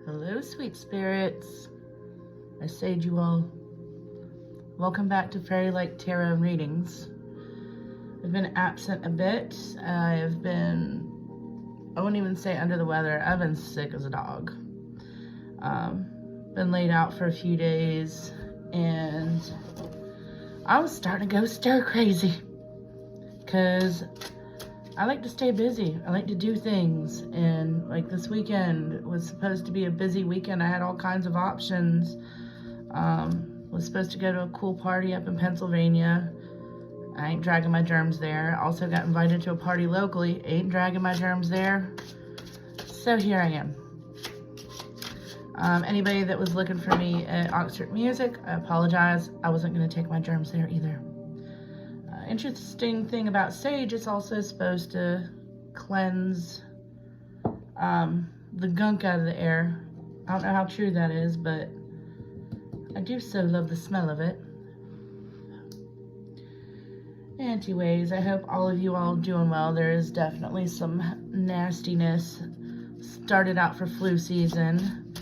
Hello, sweet spirits. I saved you all. Welcome back to Fairy Like Tarot Readings. I've been absent a bit. I wouldn't even say under the weather. I've been sick as a dog. Been laid out for a few days, and I was starting to go stir crazy because I like to stay busy. I like to do things, and like this weekend was supposed to be a busy weekend. I had all kinds of options. Was supposed to go to a cool party up in Pennsylvania. I ain't dragging my germs there. Also got invited to a party locally. Ain't dragging my germs there. So here I am. Anybody that was looking for me at Oxford Music, I apologize. I wasn't going to take my germs there either. Interesting thing about sage, it's also supposed to cleanse the gunk out of the air. I don't know how true that is, but I do so love the smell of it. Anyways, I hope all of you all are doing well. There is definitely some nastiness. Started out for flu season.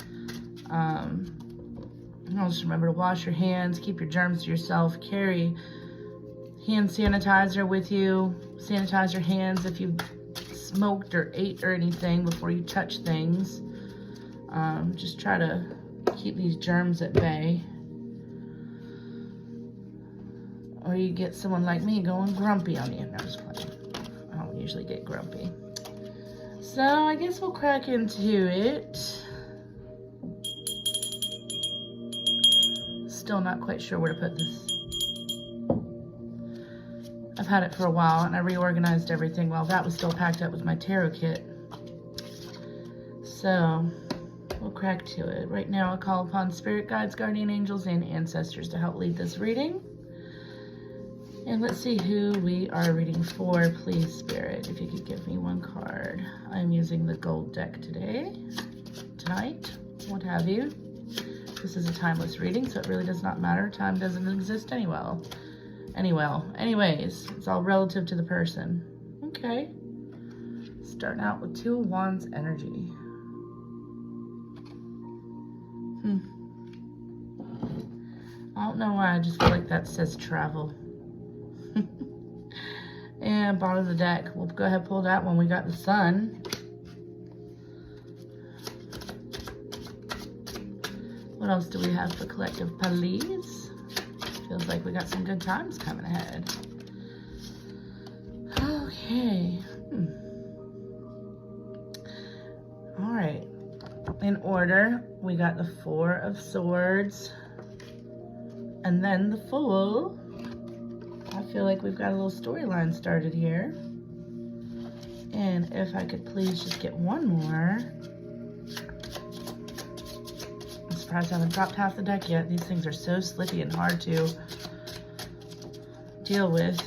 Just remember to wash your hands, keep your germs to yourself, carry hand sanitizer with you. Sanitize your hands if you've smoked or ate or anything before you touch things. Just try to keep these germs at bay. Or you get someone like me going grumpy on you. No, I'm just playing. I don't usually get grumpy. So I guess we'll crack into it. Still not quite sure where to put this. I've had it for a while, and I reorganized everything while that was still packed up with my tarot kit. So we'll crack to it. Right now I call upon spirit guides, guardian angels, and ancestors to help lead this reading. And let's see who we are reading for. Please, Spirit, if you could give me one card. I'm using the gold deck tonight, what have you. This is a timeless reading, so it really does not matter. Time doesn't exist anyways, it's all relative to the person. Okay. Starting out with Two of Wands energy. I don't know why, I just feel like that says travel. And bottom of the deck, we'll go ahead and pull that one. We got the Sun. What else do we have for collective police? Feels like we got some good times coming ahead. Okay. All right. In order, we got the Four of Swords. And then the Fool. I feel like we've got a little storyline started here. And if I could please just get one more. I'm surprised I haven't dropped half the deck yet. These things are so slippy and hard to deal with.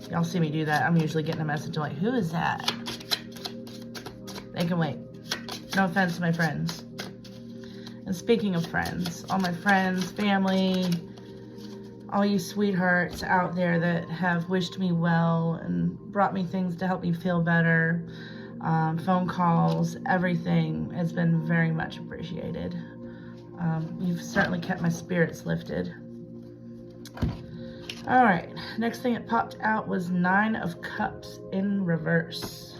Y'all see me do that. I'm usually getting a message like, who is that? They can wait. No offense to my friends. And speaking of friends, all my friends, family, all you sweethearts out there that have wished me well and brought me things to help me feel better, phone calls, everything has been very much appreciated. You've certainly kept my spirits lifted. All right, next thing that popped out was Nine of Cups in reverse.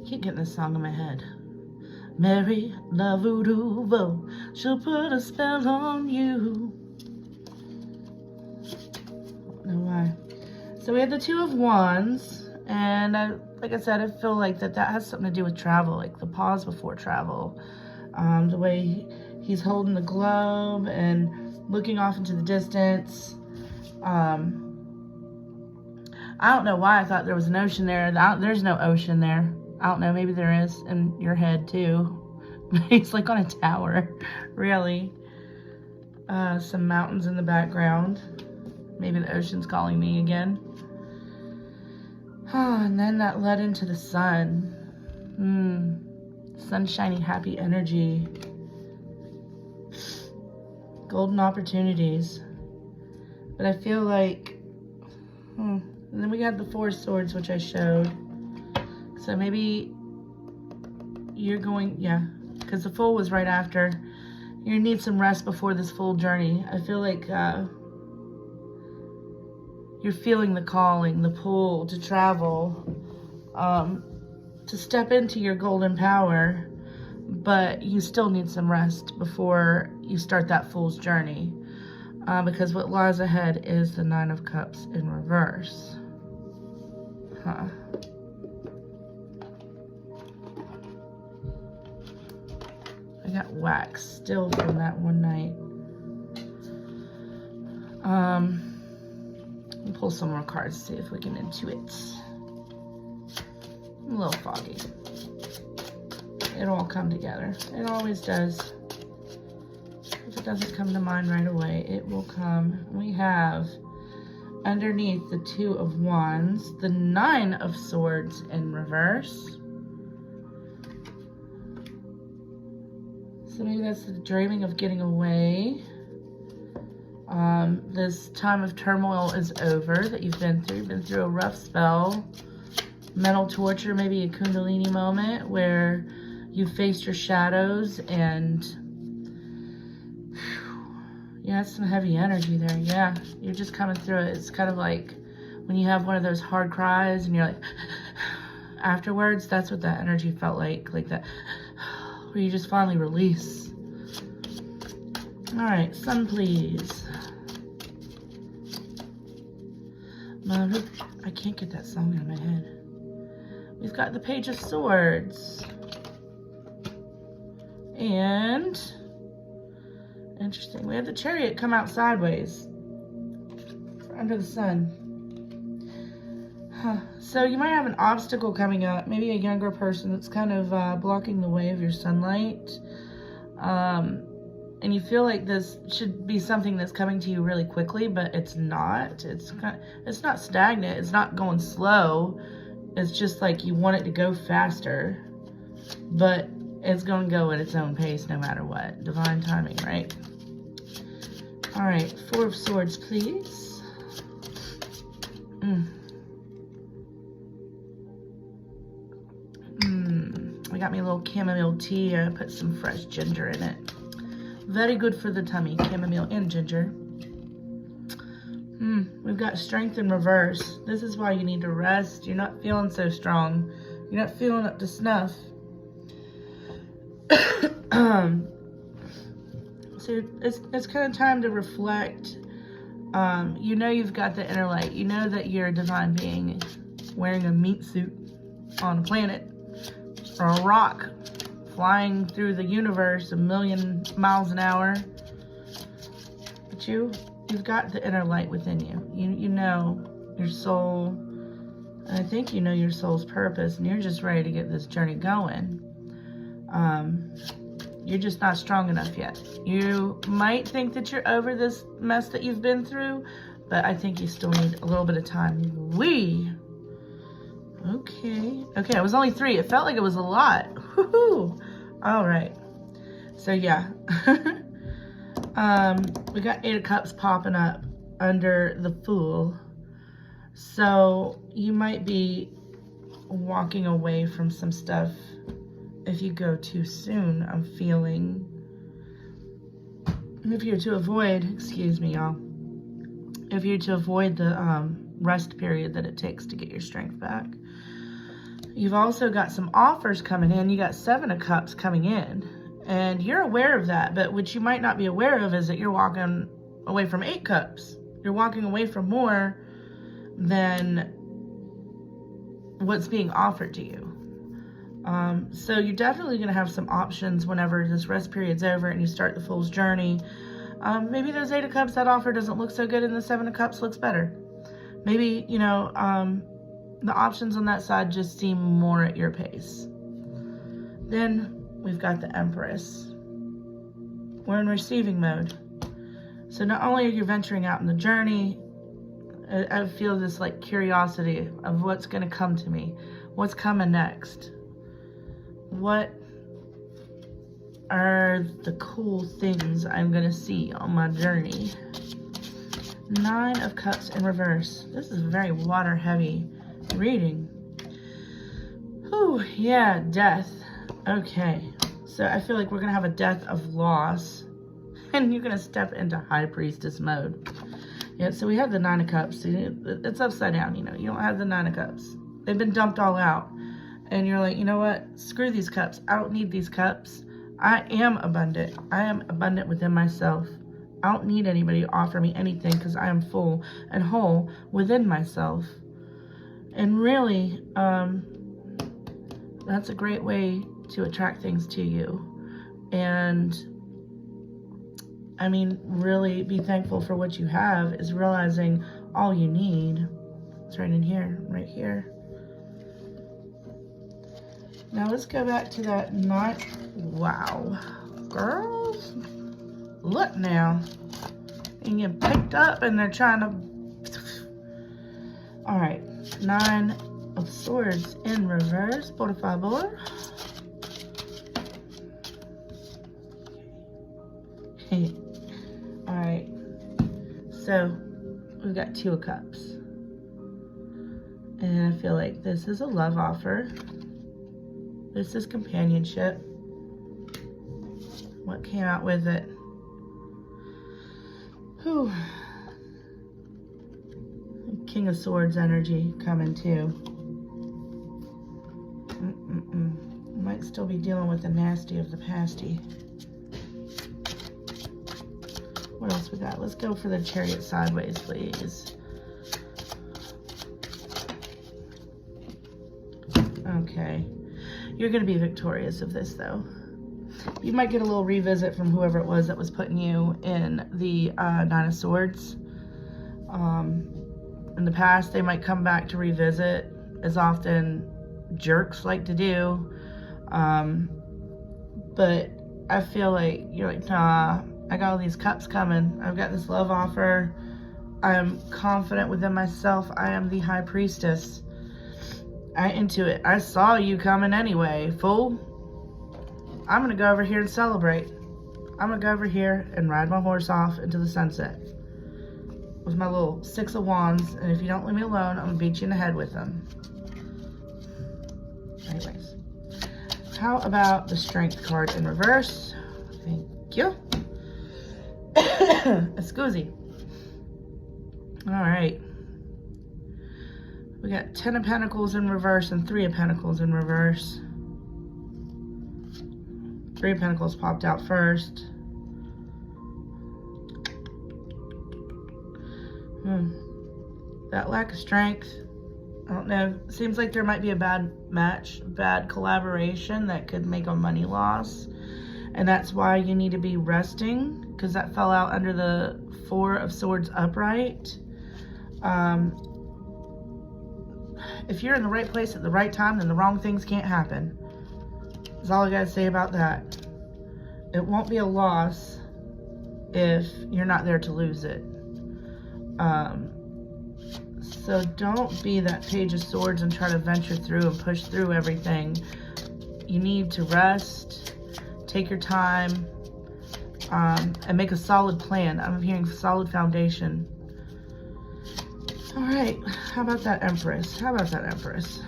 Keep getting this song in my head. Mary, la voodoo vo, she'll put a spell on you. I don't know why. So we had the Two of Wands, and like I said, I feel like that has something to do with travel, like the pause before travel. The way he's holding the globe and looking off into the distance. I don't know why I thought there was an ocean there. There's no ocean there. I don't know, maybe there is in your head too. It's like on a tower, really. Some mountains in the background. Maybe the ocean's calling me again. And then that led into the Sun. Sunshiny, happy energy. Golden opportunities. But I feel like And then we got the Four of Swords, which I showed. So maybe you're going, yeah, because the Fool was right after. You need some rest before this full journey. I feel like you're feeling the calling, the pull to travel, to step into your golden power, but you still need some rest before you start that Fool's journey, because what lies ahead is the Nine of Cups in reverse. Huh. I got wax still from that one night. We'll pull some more cards, see if we can intuit. I'm a little foggy. It'll all come together. It always does. If it doesn't come to mind right away, it will come. We have underneath the Two of Wands, the Nine of Swords in reverse. So maybe that's the dreaming of getting away. This time of turmoil is over that you've been through. You've been through a rough spell, mental torture, maybe a Kundalini moment where you faced your shadows and yeah, that's some heavy energy there. Yeah, you're just coming through it. It's kind of like when you have one of those hard cries and you're like, afterwards, that's what that energy felt like that, where you just finally release. All right, Sun, please. I can't get that song out of my head. We've got the Page of Swords. And, interesting, we have the Chariot come out sideways. Under the sun. Huh. So you might have an obstacle coming up. Maybe a younger person that's kind of blocking the way of your sunlight. And you feel like this should be something that's coming to you really quickly, but it's not. It's not stagnant. It's not going slow. It's just like you want it to go faster, but it's going to go at its own pace no matter what. Divine timing, right? All right, Four of Swords, please. I got me a little chamomile tea. I put some fresh ginger in it. Very good for the tummy, chamomile and ginger. We've got Strength in reverse. This is why you need to rest. You're not feeling so strong. You're not feeling up to snuff. So it's kind of time to reflect. You know you've got the inner light. You know that you're a divine being wearing a meat suit on a planet or a rock flying through the universe 1,000,000 miles an hour. But you've got the inner light within you. You know your soul, and I think you know your soul's purpose, and you're just ready to get this journey going. You're just not strong enough yet. You might think that you're over this mess that you've been through, but I think you still need a little bit of time. Okay, it was only 3. It felt like it was a lot. Woohoo! All right. So yeah. We got 8 of Cups popping up under the Fool. So you might be walking away from some stuff if you go too soon. I'm feeling. If you're to avoid, excuse me, y'all. If you're to avoid the rest period that it takes to get your strength back. You've also got some offers coming in. You got 7 of Cups coming in. And you're aware of that, but what you might not be aware of is that you're walking away from 8 Cups. You're walking away from more than what's being offered to you. So you're definitely going to have some options whenever this rest period's over and you start the Fool's journey. Maybe those 8 of Cups, that offer doesn't look so good and the 7 of Cups looks better. Maybe, you know, the options on that side just seem more at your pace. Then we've got the Empress. We're in receiving mode. So not only are you venturing out in the journey, I feel this like curiosity of what's going to come to me. What's coming next? What are the cool things I'm going to see on my journey? Nine of Cups in reverse. This is a very water heavy reading. Whew, yeah, death. Okay, so I feel like we're gonna have a death of loss, and you're gonna step into High Priestess mode. Yeah, so we have the Nine of Cups. It's upside down, you know. You don't have the Nine of Cups. They've been dumped all out. And you're like, you know what? Screw these cups. I don't need these cups. I am abundant. I am abundant within myself. I don't need anybody to offer me anything because I am full and whole within myself. And really, that's a great way to attract things to you. And I mean, really be thankful for what you have is realizing all you need. It's right in here, right here. Now let's go back to that night. Wow. Girls, look now. And you picked up and they're trying to... All right, Nine of Swords in reverse, por favor. All right, so we've got Two of Cups. And I feel like this is a love offer. This is companionship. What came out with it? Whew. King of Swords energy coming too. Might still be dealing with the nasty of the pasty. What else we got? Let's go for the Chariot sideways, please. Okay. You're going to be victorious of this, though. You might get a little revisit from whoever it was that was putting you in the Nine of Swords. In the past, they might come back to revisit, as often jerks like to do. But I feel like you're like, nah, I got all these cups coming. I've got this love offer. I'm confident within myself. I am the High Priestess. I into it. I saw you coming anyway, fool. I'm gonna go over here and celebrate. I'm gonna go over here and ride my horse off into the sunset with my little Six of Wands, and if you don't leave me alone, I'm gonna beat you in the head with them. Anyways, how about the Strength card in reverse? Thank you. Excuse. All right. We got 10 of Pentacles in reverse and 3 of Pentacles in reverse. 3 of Pentacles popped out first. That lack of strength, I don't know. Seems like there might be a bad match, bad collaboration that could make a money loss. And that's why you need to be resting, because that fell out under the 4 of Swords upright. If you're in the right place at the right time, then the wrong things can't happen. That's all I gotta say about that. It won't be a loss if you're not there to lose it. So don't be that Page of Swords and try to venture through and push through everything. You need to rest, take your time, and make a solid plan. I'm hearing solid foundation. All right, how about that Empress? How about that Empress?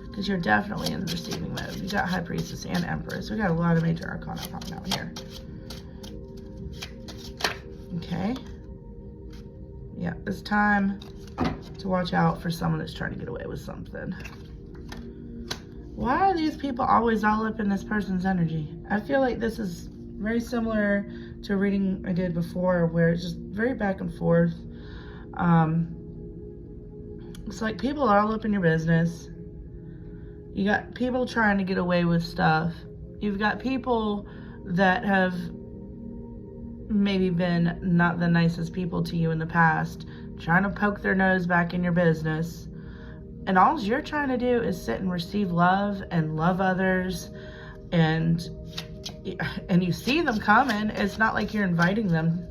Because you're definitely in the receiving mode. You got High Priestess and Empress. We got a lot of major arcana popping out here. Okay. Yeah, it's time to watch out for someone that's trying to get away with something. Why are these people always all up in this person's energy? I feel like this is very similar to a reading I did before where it's just very back and forth. It's like people are all up in your business. You got people trying to get away with stuff. You've got people that have maybe been not the nicest people to you in the past, trying to poke their nose back in your business. And all you're trying to do is sit and receive love and love others. And you see them coming. It's not like you're inviting them.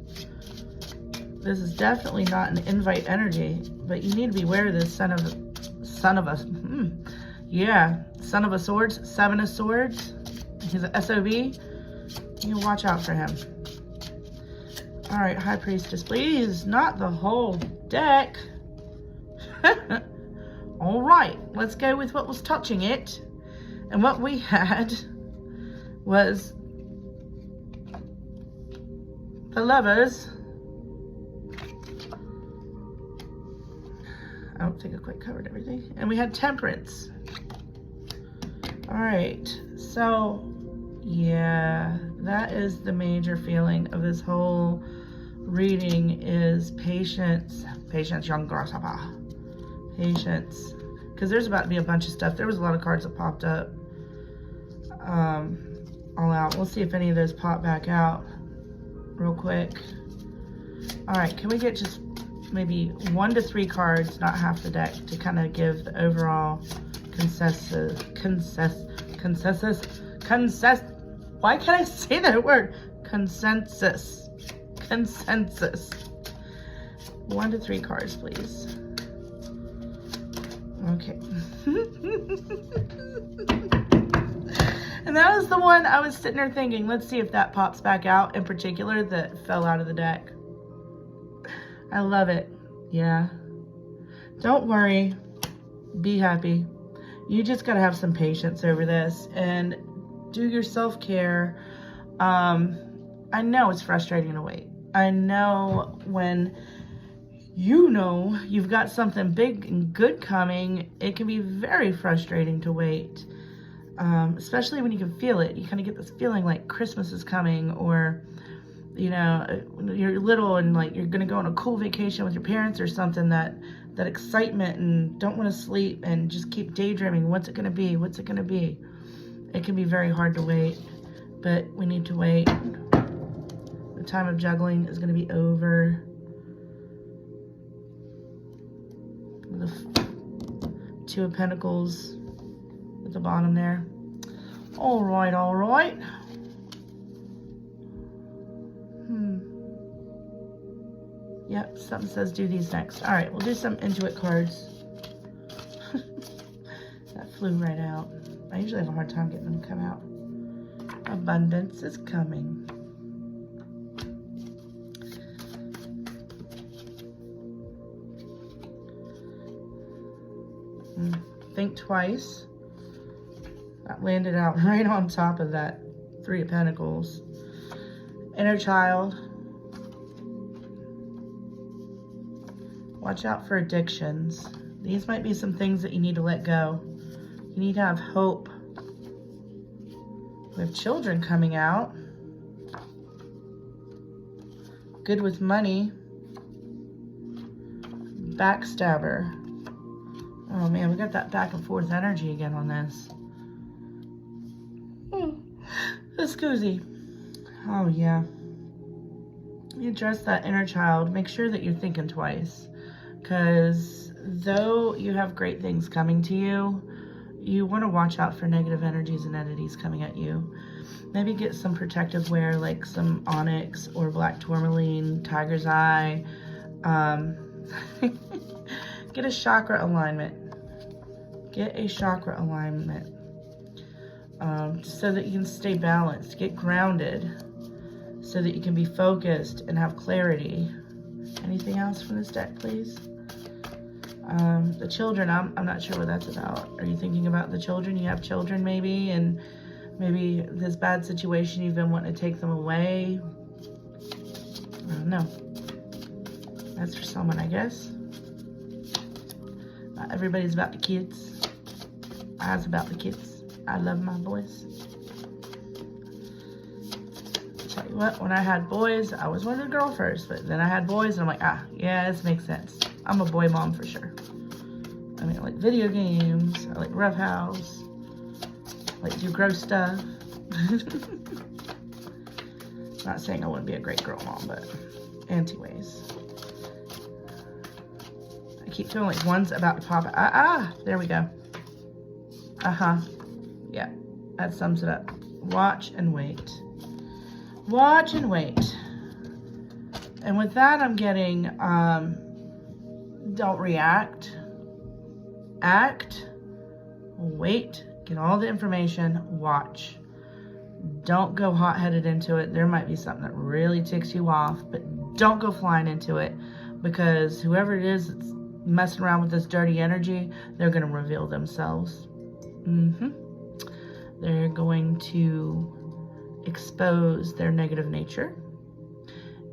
This is definitely not an invite energy, but you need to be aware of this Son of a Swords, 7 of Swords. He's an SOB. You watch out for him. All right, High Priestess, please, not the whole deck. All right, let's go with what was touching it. And what we had was the Lovers. I don't think I quite covered everything. And we had Temperance. All right, so yeah, that is the major feeling of this whole reading is patience. Patience, young grasshopper. Patience. Because there's about to be a bunch of stuff. There was a lot of cards that popped up. All out. We'll see if any of those pop back out real quick. All right, can we get just maybe 1 to 3 cards, not half the deck, to kind of give the overall consensus. Why can't I say that word? Consensus. 1 to 3 cards, please. Okay. And that was the one I was sitting there thinking, let's see if that pops back out in particular that fell out of the deck. I love it. Yeah. Don't worry. Be happy. You just got to have some patience over this and do your self-care. I know it's frustrating to wait. I know when you know you've got something big and good coming, it can be very frustrating to wait. Especially when you can feel it. You kind of get this feeling like Christmas is coming, or you know, you're little and like you're gonna go on a cool vacation with your parents or something, that excitement and don't want to sleep and just keep daydreaming. What's it gonna be? What's it gonna be? It can be very hard to wait, but we need to wait. The time of juggling is gonna be over. The 2 of Pentacles at the bottom there. All right, all right. Yep, something says do these next. All right, we'll do some Intuit cards. That flew right out. I usually have a hard time getting them to come out. Abundance is coming. Think twice. That landed out right on top of that 3 of Pentacles. Inner child. Watch out for addictions. These might be some things that you need to let go. You need to have hope. We have children coming out. Good with money. Backstabber. Oh man, we got that back and forth energy again on this. Scoozy. Oh yeah. You address that inner child. Make sure that you're thinking twice. Because though you have great things coming to you, you want to watch out for negative energies and entities coming at you. Maybe get some protective wear like some onyx or black tourmaline, tiger's eye. Get a chakra alignment. Get a chakra alignment. So that you can stay balanced, get grounded, so that you can be focused and have clarity. Anything else from this deck, please? The children, I'm not sure what that's about. Are you thinking about the children? You have children maybe, and maybe this bad situation, you've been wanting to take them away. I don't know. That's for someone, I guess. Not everybody's about the kids. I was about the kids. I love my boys. Tell you what, when I had boys, I was wanted a girl first, but then I had boys and I'm like, yeah, this makes sense. I'm a boy mom for sure. I mean, I like video games, I like Rough House, I like do gross stuff. Not saying I wouldn't be a great girl mom, but anyways. I keep feeling like one's about to pop out. There we go. Yeah, that sums it up. Watch and wait. Watch and wait. And with that, I'm getting, don't react. Act. Wait. Get all the information. Watch. Don't go hot-headed into it. There might be something that really ticks you off, but don't go flying into it, because whoever it is that's messing around with this dirty energy, they're going to reveal themselves. They're going to expose their negative nature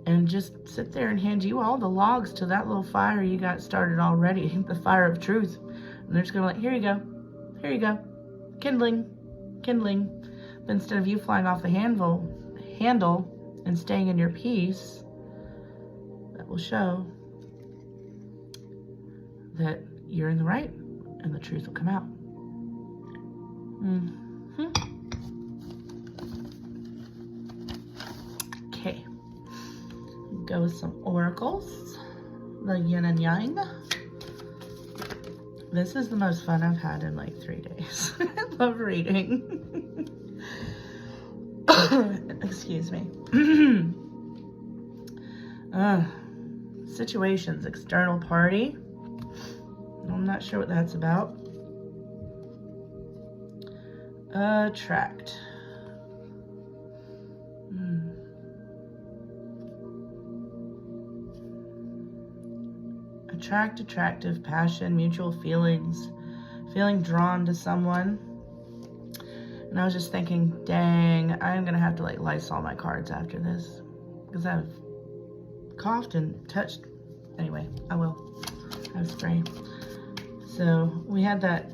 and just sit there and hand you all the logs to that little fire you got started already, the fire of truth. And they're just going to be like, here you go, kindling. But instead of you flying off the handle and staying in your peace, that will show that you're in the right and the truth will come out. Okay, go with some oracles, the yin and yang. This is the most fun I've had in like 3 days. I love reading. Excuse me. Situations, external party. I'm not sure what that's about. Attract. Attract, attractive, passion, mutual feelings, feeling drawn to someone. And I was just thinking, dang, I'm gonna have to like Lysol my cards after this, because I've coughed and touched. Anyway, I will. I have spray. So we had that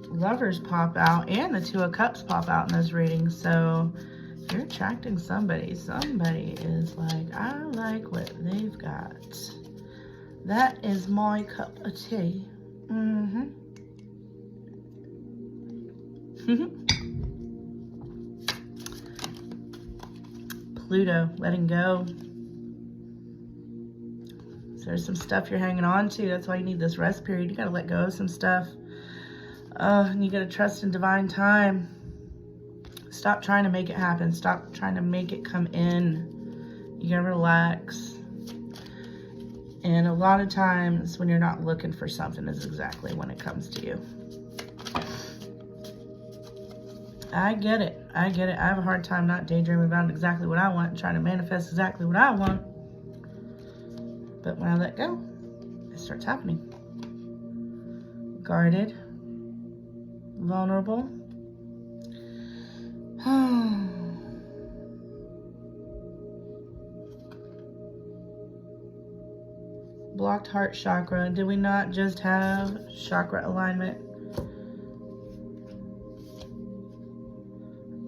Lovers pop out and the Two of Cups pop out in those readings. So if you're attracting somebody is like, I like what they've got. That is my cup of tea. Pluto, letting go. So there's some stuff you're hanging on to. That's why you need this rest period. You gotta let go of some stuff. And you gotta trust in divine time. Stop trying to make it happen. Stop trying to make it come in. You gotta relax. And a lot of times when you're not looking for something is exactly when it comes to you. I get it. I have a hard time not daydreaming about exactly what I want and trying to manifest exactly what I want. But when I let go, it starts happening. Guarded. Vulnerable. Blocked heart chakra. Did we not just have chakra alignment?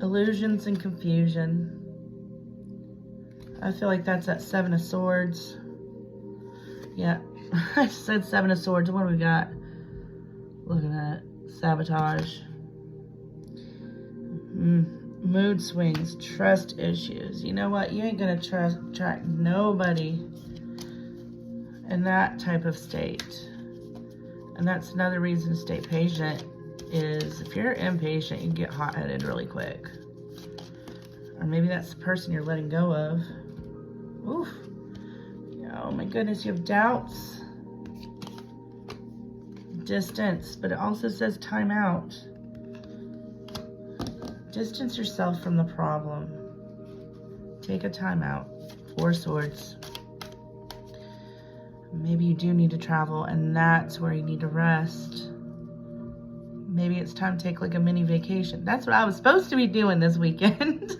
Illusions and confusion. I feel like that's that Seven of Swords. Yeah, I said Seven of Swords. What do we got? Look at that. Sabotage. Mood swings. Trust issues. You know what? You ain't gonna attract nobody in that type of state. And that's another reason to stay patient, is if you're impatient, you can get hot-headed really quick. Or maybe that's the person you're letting go of. Oof. Oh my goodness, you have doubts. Distance, but it also says time out. Distance yourself from the problem. Take a time out. Four Swords. Maybe you do need to travel, and that's where you need to rest. Maybe it's time to take like a mini vacation. That's what I was supposed to be doing this weekend.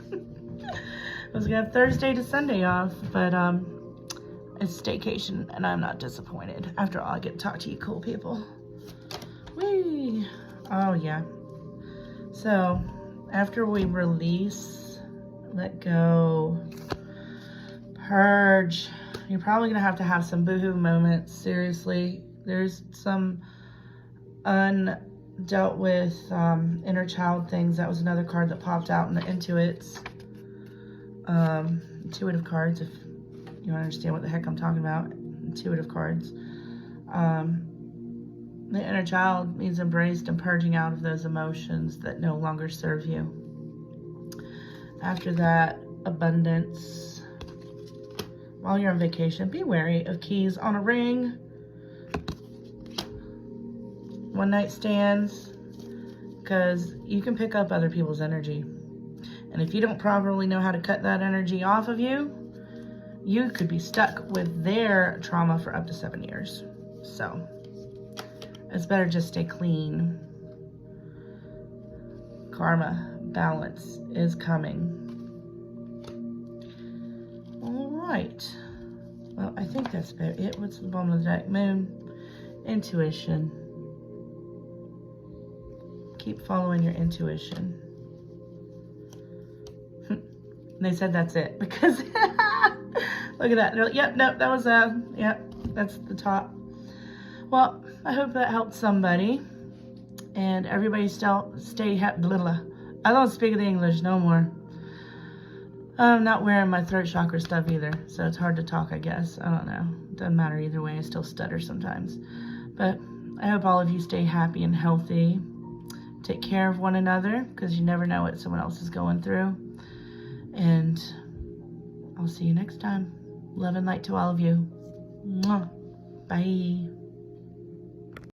I was gonna have Thursday to Sunday off, but it's staycation, and I'm not disappointed. After all, I get to talk to you cool people. Whee! Oh yeah. So after we release, let go, purge, you're probably gonna have to have some boohoo moments. Seriously, there's some undealt with inner child things. That was another card that popped out in the Intuits. Intuitive cards, if you understand what the heck I'm talking about. Intuitive cards. The inner child means embraced and purging out of those emotions that no longer serve you. After that, abundance. While you're on vacation, be wary of keys on a ring, one night stands, because you can pick up other people's energy. And if you don't properly know how to cut that energy off of you, you could be stuck with their trauma for up to 7 years. So it's better just stay clean. Karma, balance is coming. All right. Well, I think that's about it. What's the bottom of the deck? Moon, intuition. Keep following your intuition. They said that's it because look at that. They're like, yep, nope, that was yep, that's the top. Well, I hope that helped somebody, and everybody still stay happy. I don't speak the English no more. I'm not wearing my throat chakra stuff either, so it's hard to talk, I guess. I don't know. Doesn't matter either way. I still stutter sometimes. But I hope all of you stay happy and healthy. Take care of one another, because you never know what someone else is going through. And I'll see you next time. Love and light to all of you. Mwah. Bye.